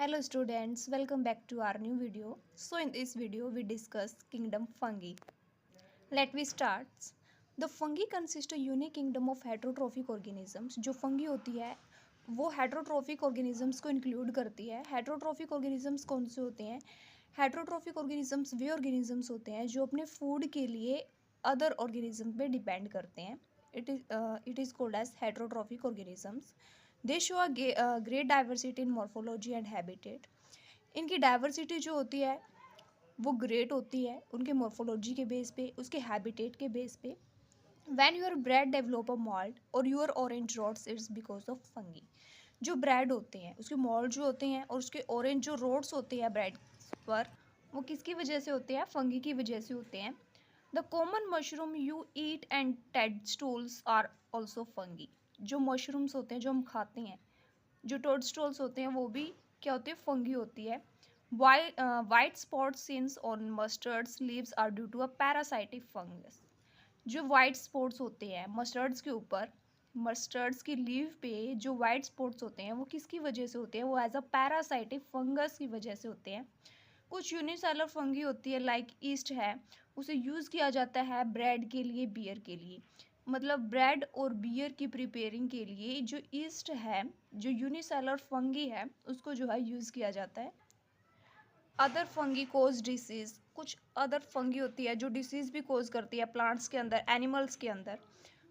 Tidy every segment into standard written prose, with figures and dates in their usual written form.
Hello students, welcome back to our new video. So in this video we discuss kingdom fungi. Let me start. The fungi consist a unique kingdom of heterotrophic organisms. जो fungi होती है वो heterotrophic organisms को include करती है. Heterotrophic organisms कौन से होते हैं? Heterotrophic organisms वे organisms होते हैं जो अपने food के लिए other organisms पे depend करते हैं. It is called as heterotrophic organisms. They show great diversity in morphology and habitat. इनकी डाइवर्सिटी जो होती है वो ग्रेट होती है उनके मॉर्फोलॉजी के बेस पे, उसके हैबिटेट के बेस पे. When your bread develop a mould और your orange rots it's because of fungi. जो ब्रेड होते हैं उसके मॉल्ट जो होते हैं और उसके ऑरेंज जो रोड्स होते हैं ब्रेड पर, वो किसकी वजह से होते हैं? फंगी की वजह से होते हैं. The common mushroom you eat and toadstools are also fungi. जो मशरूम्स होते हैं जो हम खाते हैं, जो टोडस्टोल्स होते हैं, वो भी क्या होती है? फंगी होती है. White spot seen on mustards leaves are due to a parasitic fungus. जो वाइट स्पॉट्स होते हैं मस्टर्ड्स के ऊपर, मस्टर्ड्स की लीव पे जो वाइट स्पॉट्स होते हैं वो किसकी वजह से होते हैं? वो एज अ पैरासाइटिक फंगस की वजह से होते हैं. कुछ यूनिसेलर फंगी होती है लाइक ईस्ट है, उसे यूज़ किया जाता है ब्रेड के लिए, बियर के लिए. मतलब ब्रेड और बियर की प्रिपेयरिंग के लिए जो ईस्ट है, जो यूनिसेलर फंगी है, उसको जो है यूज़ किया जाता है. अदर फंगी कोज डिसीज़. कुछ अदर फंगी होती है जो डिसीज़ भी कोज करती है प्लांट्स के अंदर, एनिमल्स के अंदर.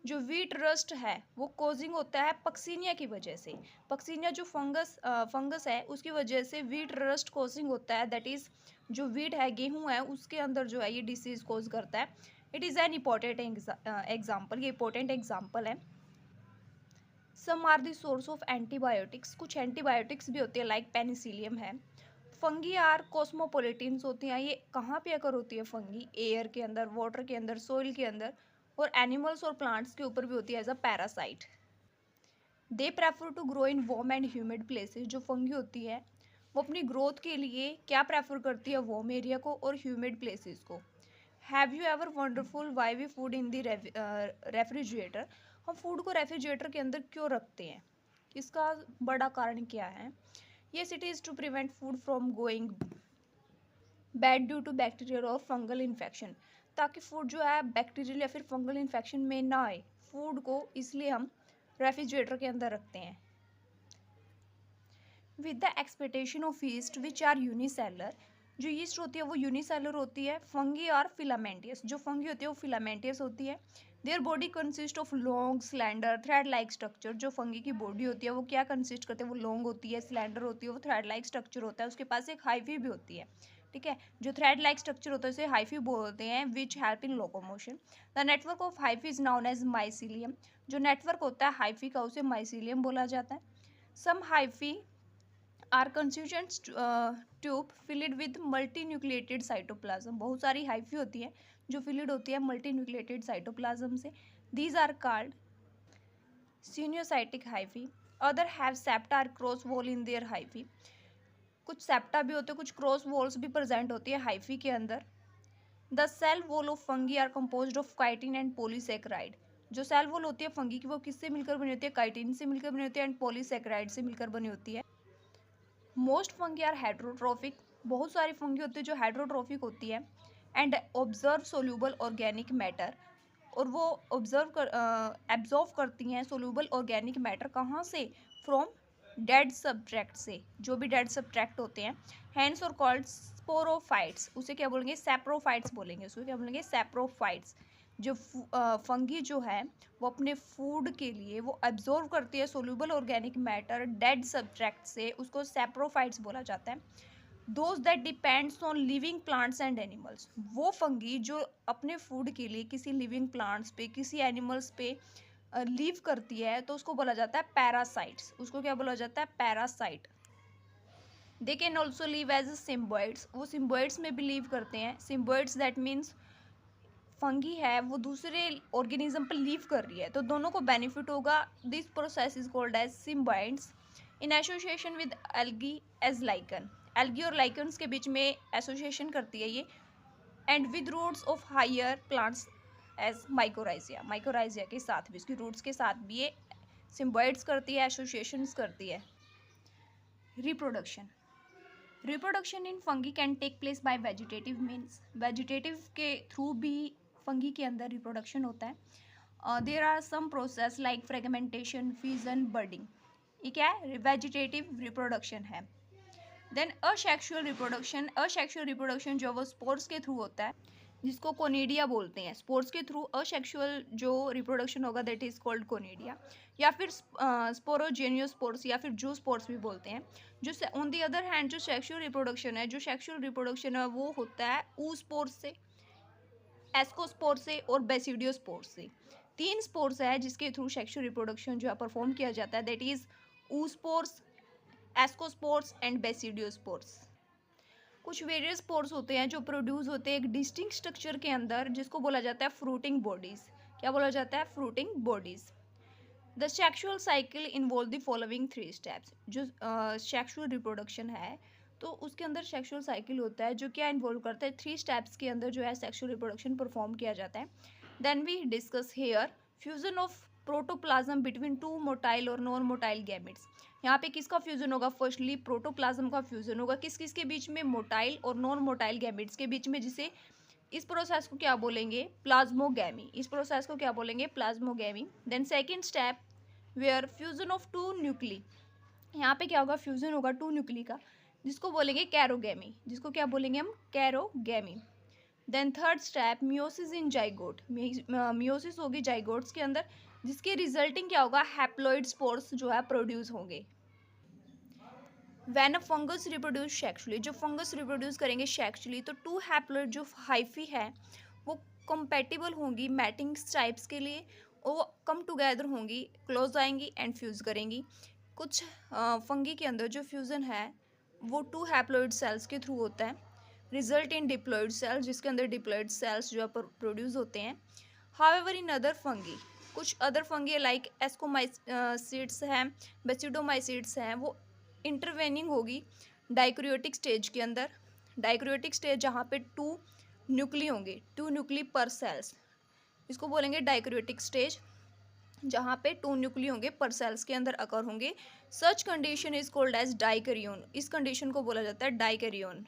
जो वीट रस्ट है वो कोजिंग होता है पक्सीनिया की वजह से. पक्सीनिया जो फंगस है उसकी वजह से वीट रस्ट कोजिंग होता है. दैट इज़ जो वीट है, गेहूं है, उसके अंदर जो है ये डिसीज़ कोज करता है. It is an important example. ये इंपॉर्टेंट एग्जाम्पल है. Some are the source of antibiotics. कुछ एंटीबायोटिक्स भी होती है लाइक पेनिसिलियम है. फंगी आर कॉस्मोपोलिटिन्स होती हैं. ये कहाँ पे अगर होती है फंगी? एयर के अंदर, वाटर के अंदर, सोइल के अंदर, और एनिमल्स और प्लांट्स के ऊपर भी होती है as a parasite. They prefer to grow in warm and humid places. जो फंगी होती है वो अपनी ग्रोथ के लिए क्या प्रेफर करती है? वार्म एरिया को और ह्यूमिड प्लेसेस को. Have you ever wonderful why we food in the refrigerator. हम फूड को रेफ्रिजरेटर के अंदर क्यों रखते हैं? इसका बड़ा कारण क्या है? Yes, it is to prevent food from going bad due to bacterial और फंगल इन्फेक्शन. ताकि फूड जो है बैक्टीरियल या फिर फंगल इन्फेक्शन में ना आए फूड को, इसलिए हम रेफ्रिजरेटर के अंदर रखते हैं. With the expectation of yeast which are unicellular. जो ईस्ट होती है वो यूनिसेलर होती है. फंगी और फिलामेंटियस. जो फंगी होती है वो फिलामेंटियस होती है. Their body consist of long slander thread like structure. जो फंगी की बॉडी होती है वो क्या कंसिस्ट करते हैं? वो लॉन्ग होती है, स्लैंडर होती है, वो थ्रेड लाइक स्ट्रक्चर होता है. उसके पास एक हाइफी भी होती है. ठीक है, जो थ्रेड लाइक स्ट्रक्चर होता है उसे हाइफी बोलते हैं, which help in locomotion. The network of hyphae is known as mycelium. जो नेटवर्क होता है हाइफी का उसे माइसीलियम बोला जाता है. Some hyphae are constituents tube filled with multinucleated cytoplasm. बहुत सारी हाइफी होती है जो फिलिड होती है मल्टीन्यूक्लिएटेड साइटोप्लाज्म से. These are called coenocytic hyphae. Other have septa or cross wall in their hyphae. कुछ सेप्टा भी होते हैं, कुछ क्रॉस वॉल्स भी प्रेजेंट होती है हाइफी के अंदर. The cell wall of fungi are composed of chitin and polysaccharide. जो सेल वॉल होती है फंगी की वो किससे मिलकर बनी होती है? काइटिन से मिलकर बनी होती है एंड पॉलीसेकेराइड से मिलकर बनी होती है. Most fungi are heterotrophic. बहुत सारी फंगी होती है जो हेट्रोट्रोफिक होती है. And observe soluble organic matter. और वो एब्जॉर्व करती हैं सोल्यूबल ऑर्गेनिक मैटर. कहाँ से? फ्रॉम डेड सब्ट्रैक्ट से. जो भी डेड सब्ट्रैक्ट होते हैं. हैंस और कॉल्ड स्पोरोफाइट्स. उसे क्या बोलेंगे? सैप्रोफाइट्स बोलेंगे. उसको क्या बोलेंगे? सैप्रोफाइट्स. जो फंगी जो है वो अपने फूड के लिए वो एब्जॉर्व करती है soluble organic matter dead subtract से. उसको सैप्रोफाइट्स बोला जाता है. Those that depends on living plants and animals. वो फंगी जो अपने फूड के लिए किसी लिविंग प्लांट्स पे, किसी एनिमल्स पे लीव करती है, तो उसको बोला जाता है पैरासाइट्स. उसको क्या बोला जाता है? Parasite. They can also live as symbionts. वो सिम्बॉइड्स में भी लीव करते हैं. सिम्बॉइड्स दैट मीन्स फंगी है वो दूसरे ऑर्गेनिज्म पर लीव कर रही है, तो दोनों को बेनिफिट होगा. This process is called as symbiosis in association with algae as lichen. Algae और लाइकन्स के बीच में एसोसिएशन करती है ये. And with roots of higher plants as mycorrhiza. Mycorrhiza के साथ भी, उसकी रूट्स के साथ भी ये सिम्बाइड्स करती है, एसोसिएशंस करती है. Reproduction. Reproduction in fungi can take place by vegetative means, vegetative के थ्रू भी फंगी के अंदर रिप्रोडक्शन होता है। There are some process like fragmentation, fusion, budding. ये क्या है? वेजिटेटिव रिप्रोडक्शन है। देन असेक्सुअल रिप्रोडक्शन जो वो स्पोर्स के थ्रू होता है, जिसको कोनिडिया बोलते हैं। स्पोर्स के थ्रू असेक्सुअल जो रिप्रोडक्शन होगा दैट इज कॉल्ड कोनिडिया, या फिर स्पोरोजेनियोस्पोर्स या फिर जूस्पोर्स भी बोलते हैं। जो ऑन दी अदर हैंड जो सेक्सुअल रिप्रोडक्शन है वो होता है ऊस्पोर्स से, एस्कोस्पोर से और बेसिडियोस्पोर से। 3 स्पोर्स है जिसके थ्रू सेक्सुअल रिप्रोडक्शन जो है परफॉर्म किया जाता है, that is oospores, ascospores and basidiospores. कुछ वेरियस स्पोर्स होते हैं जो प्रोड्यूस होते हैं एक डिस्टिंक्ट स्ट्रक्चर के अंदर, जिसको बोला जाता है फ्रूटिंग बॉडीज। क्या बोला जाता है? Fruiting bodies. The sexual cycle involve the following 3 steps. जो सेक्सुअल रिप्रोडक्शन है तो उसके अंदर सेक्सुअल साइकिल होता है जो क्या इन्वॉल्व करता है 3 स्टेप्स के अंदर जो है सेक्सुअल रिप्रोडक्शन परफॉर्म किया जाता है। Then we discuss here fusion of protoplasm between 2 motile और नॉन मोटाइल गैमेट्स। यहाँ पे किसका फ्यूजन होगा? फर्स्टली प्रोटोप्लाज्म का फ्यूजन होगा किस किस के बीच में? मोटाइल और नॉन मोटाइल गैमेट्स के बीच में, जिसे इस प्रोसेस को क्या बोलेंगे? प्लाज्मोगैमी। इस प्रोसेस को क्या बोलेंगे? Plasmogamy. Then second step where fusion of 2 nuclei. यहाँ पे क्या होगा? फ्यूजन होगा 2 न्यूक्ली का, जिसको बोलेंगे कैरोगैमी। जिसको क्या बोलेंगे हम? Karyogamy. Then third step meiosis in zygote. Meiosis होगी जाइगोट्स के अंदर, जिसके रिजल्टिंग क्या होगा? हैप्लॉइड स्पोर्स जो है प्रोड्यूस होंगे। When a fungus reproduce sexually, जो फंगस रिप्रोड्यूस करेंगे सेक्सुअली तो 2 हैप्लॉइड जो हाइफी है वो कंपेटिबल होंगी मैटिंग टाइप्स के लिए, वो कम टुगेदर होंगी, क्लोज आएंगी एंड फ्यूज करेंगी। कुछ फंगी के अंदर जो फ्यूज़न है वो 2 हैप्लॉइड सेल्स के थ्रू होता है, रिजल्ट इन डिप्लॉइड सेल्स, जिसके अंदर डिप्लॉइड सेल्स जो है प्रोड्यूस होते हैं। हाउएवर इन अदर फंगी, कुछ अदर फंगी लाइक एस्कोमाइसिड्स हैं, बेसिडोमाइसिड्स हैं, वो इंटरवेनिंग होगी डाइक्रियोटिक स्टेज के अंदर। डाइक्रियोटिक स्टेज जहाँ पे 2 न्यूक्ली होंगे, 2 न्यूक्ली पर सेल्स, इसको बोलेंगे डाइक्रियोटिक स्टेज, जहाँ पे 2 न्यूक्ली होंगे पर सेल्स के अंदर अकर होंगे। Such condition is called as dikaryon. इस कंडीशन को बोला जाता है डाइकैरियोन।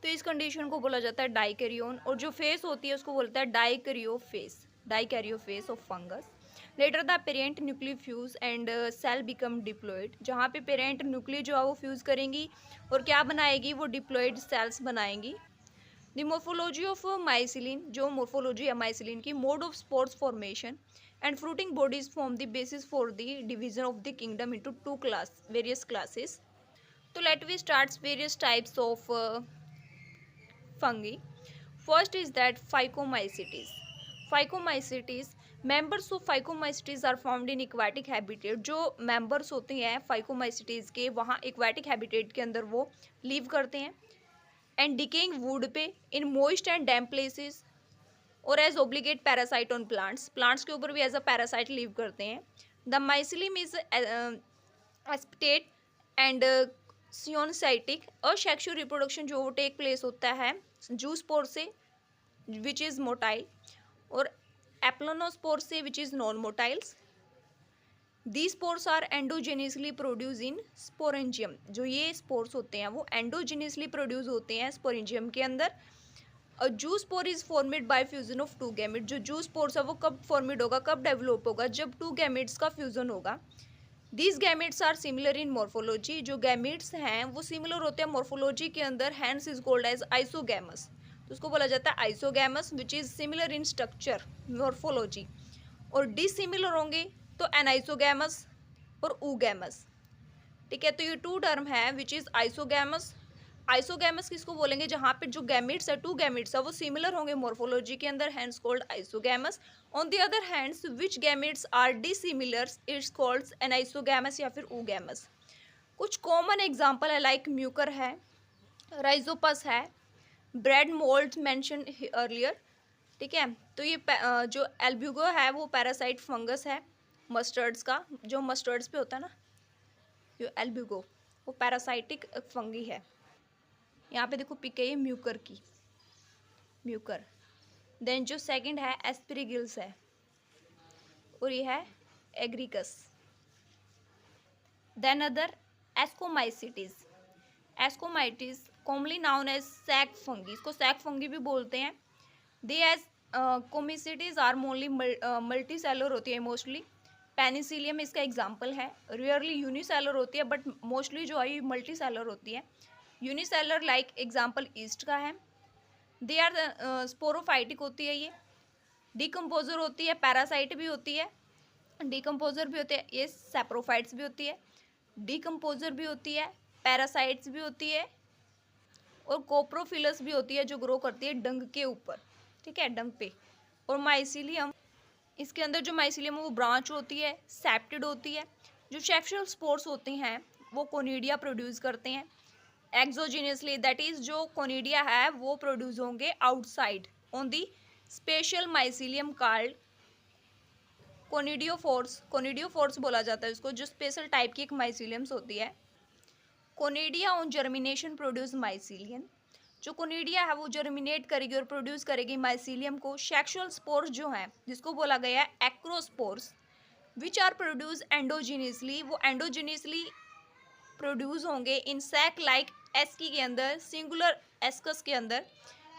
तो इस कंडीशन को बोला जाता है डाइकैरियोन, और जो फेस होती है उसको बोलता है dikaryophase, dikaryophase of fungus. Later the parent nuclei fuse and cell become diploid. जहाँ पे पेरेंट न्यूक्ली जो है वो फ्यूज करेंगी और क्या बनाएगी? वो डिप्लॉइड सेल्स बनाएंगी। द मोर्फोलॉजी ऑफ माइसिलिन, जो मोर्फोलॉजी है माइसिलिन की, mode of spores formation and fruiting bodies form the basis for the division of the kingdom into various classes. So let we start various types of fungi. First is that Phycomycetes. Phycomycetes, members of Phycomycetes are found in aquatic habitat. जो members होते हैं Phycomycetes के, वहाँ aquatic habitat के अंदर वो live करते हैं, and decaying wood पे, in moist and damp places, और as obligate parasite on plants, plants के ऊपर भी एज अ पैरासाइट लीव करते हैं। The mycelium is aseptate and coenocytic. Asexual reproduction जो टेक प्लेस होता है जूस्पोर से विच इज़ मोटाइल, और एप्लोनोस्पोर से which is non motiles. These spores are endogenously produce in sporangium. जो ये स्पोर्स होते हैं वो एंडोजेनियसली प्रोड्यूस होते हैं स्पोरेंजियम के अंदर। Zoospore is formed bye fusion of 2 gamete. जो जूस्पोर्स है वो कब फॉर्मेड होगा, कब डेवलप होगा? जब 2 गैमेट्स का फ्यूजन होगा। These gametes are similar in morphology. जो गैमेट्स हैं वो सिमिलर होते हैं मॉर्फोलॉजी के अंदर, hence is called as isogamous. तो उसको बोला जाता है isogamous which is similar in structure morphology. और डिसिमिलर होंगे तो एनाइसोगैमस और ऊगैमस। ठीक है, तो ये 2 टर्म है विच इज आइसोगैमस। आइसोगैमस किसको बोलेंगे? जहाँ पे जो गैमेट्स है 2 गैमेट्स है वो सिमिलर होंगे मॉर्फोलॉजी के अंदर, hence called isogamous. On the other hands which gametes are dissimilar it's called anisogamous या फिर ऊगैमस। कुछ कॉमन एग्जांपल है लाइक म्यूकर है, राइजोपस है, ब्रेड मोल्ड मेंशन अर्लियर। ठीक है, तो ये जो एल्ब्यूगो है वो पैरासाइट फंगस है मस्टर्ड्स का, जो मस्टर्ड्स पे होता है ना, जो एल्ब्यूगो वो पैरासाइटिक फंगी है। यहाँ पे देखो पिक है ये म्यूकर की, म्यूकर। देन जो सेकंड है एस्पिरिगिल्स है, और ये है agaricus. Then other ascomycetes, ascomycetes commonly known as sac fungi, इसको सैक फंगी भी बोलते हैं। The ascomycetes are mainly multi cellular होती है मोस्टली। पेनिसिलियम इसका एग्जाम्पल है। रेयरली यूनिसेलर होती है बट मोस्टली जो है मल्टी सेलर होती है। यूनिसेलर लाइक एग्जाम्पल ईस्ट का है। दे आर स्पोरोफाइटिक होती है ये। डिकम्पोजर होती है, पैरासाइट भी होती है, डिकम्पोजर भी होते हैं, ये सैप्रोफाइट्स भी होती है, डिकम्पोजर भी होती है, पैरासाइट्स भी होती है और कोप्रोफिलस भी होती है जो ग्रो करती है डंग के ऊपर, ठीक है, डंग पे। और माइसिलियम, इसके अंदर जो माइसिलियम है वो ब्रांच होती है, सेप्टिड होती है। जो सेक्सुअल स्पोर्स होती हैं वो कोनिडिया प्रोड्यूस करते हैं एक्सोजिनियसली, दैट इज जो कोनिडिया है वो प्रोड्यूस होंगे outside on the special mycelium called कोनिडियोफोर्स। कोनिडियोफोर्स बोला जाता है इसको, जो स्पेशल टाइप की एक माइसिलियम्स होती है। Conidia on germination produce mycelium, जो कोनिडिया है वो जर्मिनेट करेगी और प्रोड्यूस करेगी माइसिलियम को। सेक्सुअल स्पोर्स जो हैं जिसको बोला गया है एक्रोस्पोर्स, विच आर प्रोड्यूस एंडोजिनियसली, वो एंडोजिनियसली प्रोड्यूस होंगे इन सैक लाइक एस्की के अंदर, सिंगुलर एस्कस के अंदर।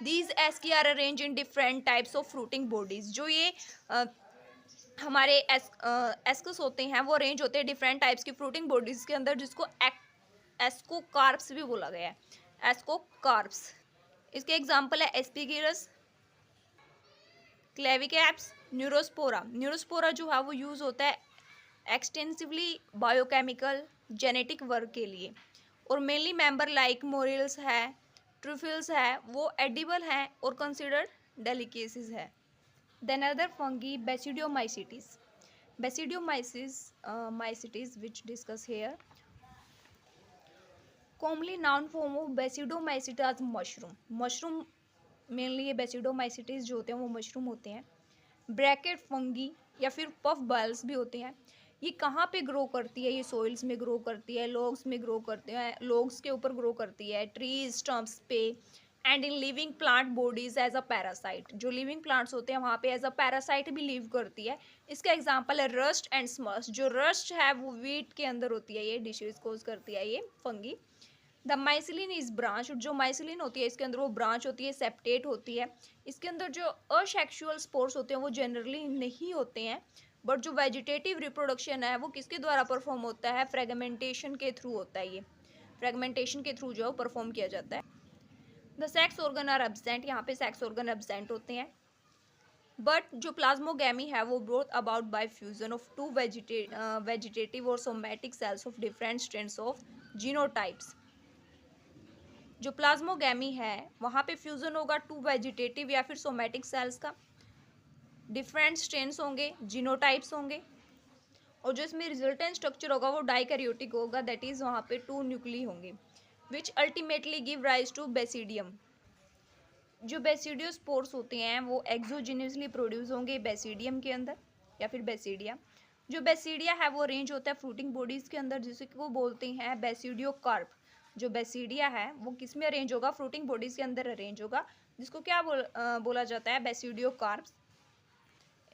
These asci are arrange in different types of fruiting bodies, जो ये हमारे एस्कस होते हैं वो अरेंज होते हैं डिफरेंट टाइप्स की फ्रूटिंग बॉडीज के अंदर, जिसको एस्कोकार्प्स भी बोला गया है, एस्कोकार्प्स। इसके एग्जांपल है एस्पिगिरस, क्लेविकैप्स, न्यूरोस्पोरा। न्यूरोस्पोरा जो है वो यूज़ होता है एक्सटेंसिवली बायोकेमिकल जेनेटिक वर्क के लिए। और मेनली मेंबर लाइक मोरिल्स है, ट्रूफिल्स है, वो एडिबल हैं और कंसिडर्ड डेलिकेसीज है। Then other fungi Basidiomycetes. Basidiomycetes which discuss here. Commonly noun form of Basidiomycetes as mushroom. Mushroom mainly ये Basidiomycetes जो होते हैं वो मशरूम होते हैं। ब्रैकेट फंगी या फिर पफ बल्स भी होते हैं। ये कहाँ पे ग्रो करती है? ये सोइल्स में ग्रो करती है, लॉग्स में ग्रो करते हैं, लॉग्स के ऊपर ग्रो करती है, ट्रीज स्टम्प्स पे, and in living plant bodies as a parasite. जो लिविंग प्लांट्स होते हैं वहाँ पे एज अ पैरासाइट भी लिव करती है। इसका एग्जांपल है रस्ट एंड स्मश। जो रस्ट है वो वीट के अंदर होती है, ये डिसीज कोज करती है ये फंगी। द माइसिलिन इज ब्रांच, जो माइसिलिन होती है इसके अंदर वो ब्रांच होती है, सेप्टेट होती है। इसके अंदर जो असेक्सुअल स्पोर्स होते हैं वो जनरली नहीं होते हैं, बट जो वेजिटेटिव रिप्रोडक्शन है वो किसके द्वारा परफॉर्म होता है? फ्रेगमेंटेशन के थ्रू होता है। ये फ्रेगमेंटेशन के थ्रू जो है परफॉर्म किया जाता है। The sex organ are absent, यहाँ पे सेक्स ऑर्गन एब्सेंट होते हैं। बट जो प्लाज्मोगैमी है वो brought about by fusion of two vegetative और somatic cells of different strands of genotypes. जो प्लाज्मोगैमी है वहाँ पे फ्यूजन होगा टू वेजिटेटिव या फिर सोमैटिक सेल्स का, डिफरेंट स्ट्रेन्स होंगे, जीनोटाइप्स होंगे, और जो इसमें रिजल्टेंट स्ट्रक्चर होगा वो डाइकैरियोटिक होगा, दैट इज वहाँ पे 2 न्यूक्ली होंगे, which ultimately give rise to basidium. जो बेसिडियोस्पोर्स होते हैं वो एक्सोजिनियसली प्रोड्यूस होंगे बेसिडियम के अंदर या फिर बेसिडिया। जो बेसिडिया है वो अरेंज होता है फ्रूटिंग बॉडीज के अंदर, जिसे वो बोलते हैं बेसिडियोकार्प। जो बेसिडिया है वो किस में अरेंज होगा? फ्रूटिंग बॉडीज के अंदर अरेंज होगा, जिसको क्या बोला जाता है? बेसिडियोकार्प्स।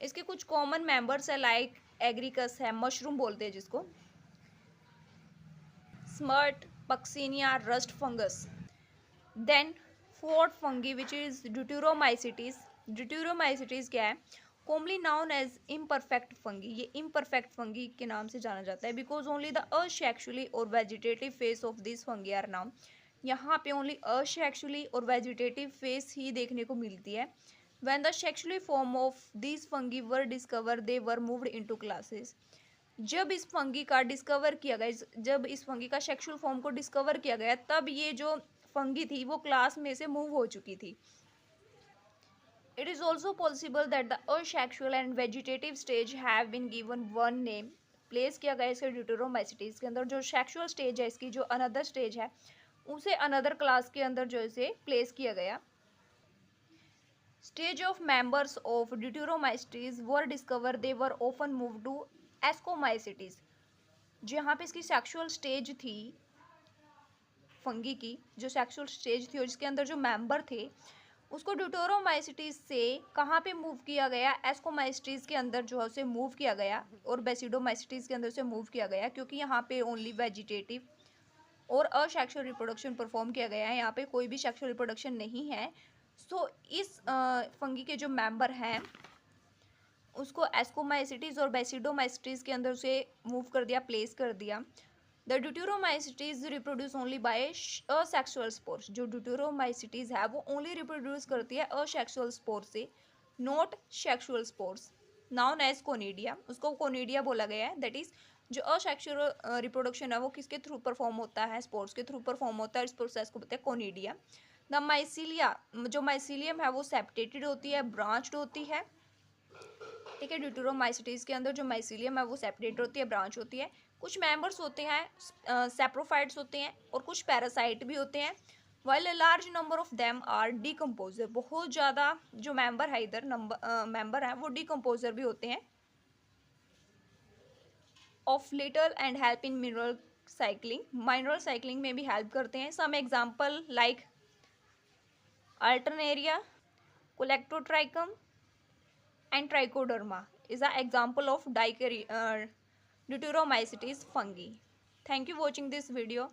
इसके कुछ कॉमन मेंबर्स है लाइक एग्रिकस है, मशरूम बोलते हैं जिसको, smut, puccinia, rust fungus. Then fourth fungi which is deuteromycetes. Deuteromycetes क्या है? Commonly known as imperfect fungi. ये इम्परफेक्ट फंगी के नाम से जाना जाता है बिकॉज ओनली द असेक्सुअली और vegetative phase of this fungi are known. यहाँ पे ओनली असेक्सुअली और वेजिटेटिव फेस ही देखने को मिलती है। When the sexually form of these fungi were discovered, they were moved into classes. जब इस फंगी का डिस्कवर किया गया, जब इस फंगी का सेक्सुअल फॉर्म को डिस्कवर किया गया, तब ये जो फंगी थी वो क्लास में से मूव हो चुकी थी। It is also possible that the asexual and vegetative stage have been given one name. Place किया गया इसके ड्यूटेरोमाइसिटीज के अंदर। जो सेक्सुअल स्टेज है इसकी, जो अनदर स्टेज है, उसे अनदर क्लास के अंदर जो इसे प्लेस किया गया। Stage of members of Deuteromycetes were discovered, they were often moved to Ascomycetes. जहाँ पे इसकी सेक्सुअल स्टेज थी फंगी की, जो सेक्सुअल स्टेज थी और जिसके अंदर जो मेंबर थे, उसको ड्यूटेरोमाइसिटीज से कहाँ पे मूव किया गया? एस्कोमाइसिटीज के अंदर जो है उसे मूव किया गया, और बेसिडोमाइसिटीज के अंदर उसे मूव किया गया, क्योंकि यहाँ पे ओनली वेजिटेटिव और असेक्सुअल रिप्रोडक्शन परफॉर्म किया गया है, यहाँ पे कोई भी सेक्सुअल रिप्रोडक्शन नहीं है। सो इस फंगी के जो मेंबर हैं उसको एस्कोमाइसिटीज और बेसिडोमाइसिटीज के अंदर उसे मूव कर दिया, प्लेस कर दिया। The deuteromycetes reproduce only by asexual spores. जो ड्यूटेरोमाइसिटीज है वो ओनली रिप्रोड्यूस करती है असेक्सुअल स्पोर से, not sexual spores, known as conidia. उसको कोनिडिया बोला गया है। दैट इज जो असेक्सुअल रिप्रोडक्शन है वो किसके थ्रू परफॉर्म होता है, स्पोर्स के थ्रू परफॉर्म होता है। इस प्रोसेस को बोलते हैं कोनिडिया। द माइसीलिया, जो माइसीलियम है वो सेप्टेटेड होती है, ब्रांच्ड होती है। ठीक है, ड्यूटेरोमाइसिटीज के अंदर जो माइसीलियम है वो सेपरेट होती है, ब्रांच होती है। कुछ मेंबर्स होते हैं सेप्रोफाइट्स होते हैं और कुछ पैरासाइट भी होते हैं। While a large number of them are decomposer. बहुत ज़्यादा जो मेंबर है इधर मेंबर है वो डीकम्पोजर भी होते हैं। Of litter and help in mineral cycling. Mineral cycling में भी हेल्प करते हैं। Some example like alternaria, colletotrichum and trichoderma is an example of deuteromycetes fungi. Thank you for watching this video.